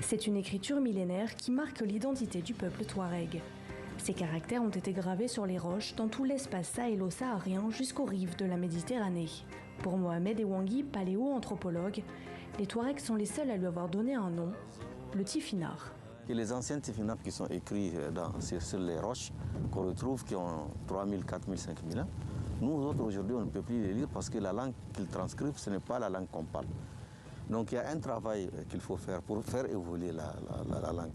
C'est une écriture millénaire qui marque l'identité du peuple touareg. Ces caractères ont été gravés sur les roches dans tout l'espace sahélo-saharien jusqu'aux rives de la Méditerranée. Pour Mohamed Ewangui, paléo-anthropologue, les Touaregs sont les seuls à lui avoir donné un nom, le Tifinagh. Et les anciens Tifinagh qui sont écrits sur les roches, qu'on retrouve, qui ont 3000, 4000, 5000 ans, nous autres aujourd'hui on ne peut plus les lire parce que la langue qu'ils transcrivent, ce n'est pas la langue qu'on parle. Donc il y a un travail qu'il faut faire pour faire évoluer la langue.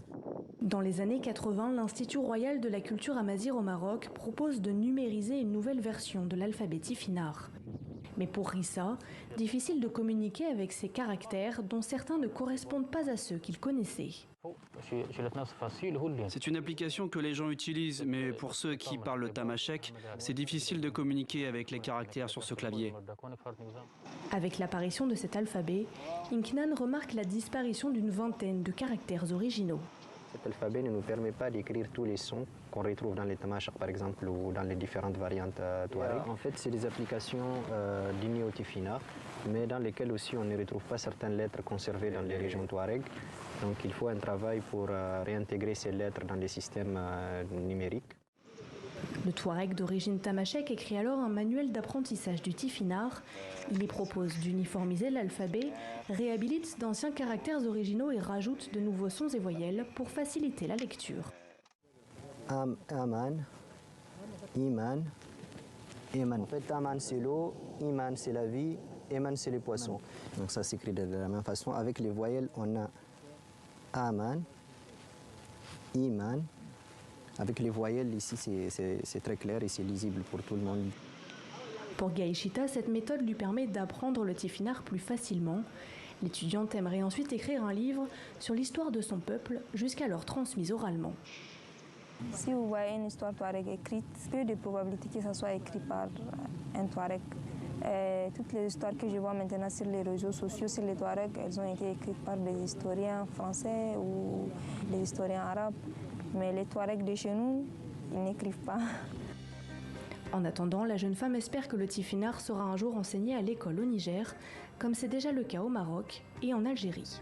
Dans les années 80, l'Institut royal de la culture amazigh au Maroc propose de numériser une nouvelle version de l'alphabet Tifinagh. Mais pour Rissa, difficile de communiquer avec ces caractères dont certains ne correspondent pas à ceux qu'il connaissait. C'est une application que les gens utilisent, mais pour ceux qui parlent le tamashek, c'est difficile de communiquer avec les caractères sur ce clavier. Avec l'apparition de cet alphabet, Inknan remarque la disparition d'une vingtaine de caractères originaux. Cet alphabet ne nous permet pas d'écrire tous les sons qu'on retrouve dans les tamashek par exemple ou dans les différentes variantes touareg. En fait, c'est des applications dignes au Tifinagh, mais dans lesquelles aussi on ne retrouve pas certaines lettres conservées dans les régions touareg. Donc il faut un travail pour réintégrer ces lettres dans les systèmes numériques. Le Touareg d'origine tamashek écrit alors un manuel d'apprentissage du Tifinagh. Il y propose d'uniformiser l'alphabet, réhabilite d'anciens caractères originaux et rajoute de nouveaux sons et voyelles pour faciliter la lecture. Aman, Iman, Eman. En fait, Aman c'est l'eau, Iman c'est la vie, Eman c'est les poissons. Donc ça s'écrit de la même façon. Avec les voyelles, on a Aman, Iman. Avec les voyelles, ici, c'est très clair et c'est lisible pour tout le monde. Pour Gaïchita, cette méthode lui permet d'apprendre le Tifinagh plus facilement. L'étudiante aimerait ensuite écrire un livre sur l'histoire de son peuple, jusqu'alors transmise oralement. Si vous voyez une histoire touareg écrite, peu de probabilité que ça soit écrit par un touareg. Toutes les histoires que je vois maintenant sur les réseaux sociaux, sur les touaregs, elles ont été écrites par des historiens français ou des historiens arabes. Mais les Touaregs de chez nous, ils n'écrivent pas. En attendant, la jeune femme espère que le Tifinagh sera un jour enseigné à l'école au Niger, comme c'est déjà le cas au Maroc et en Algérie.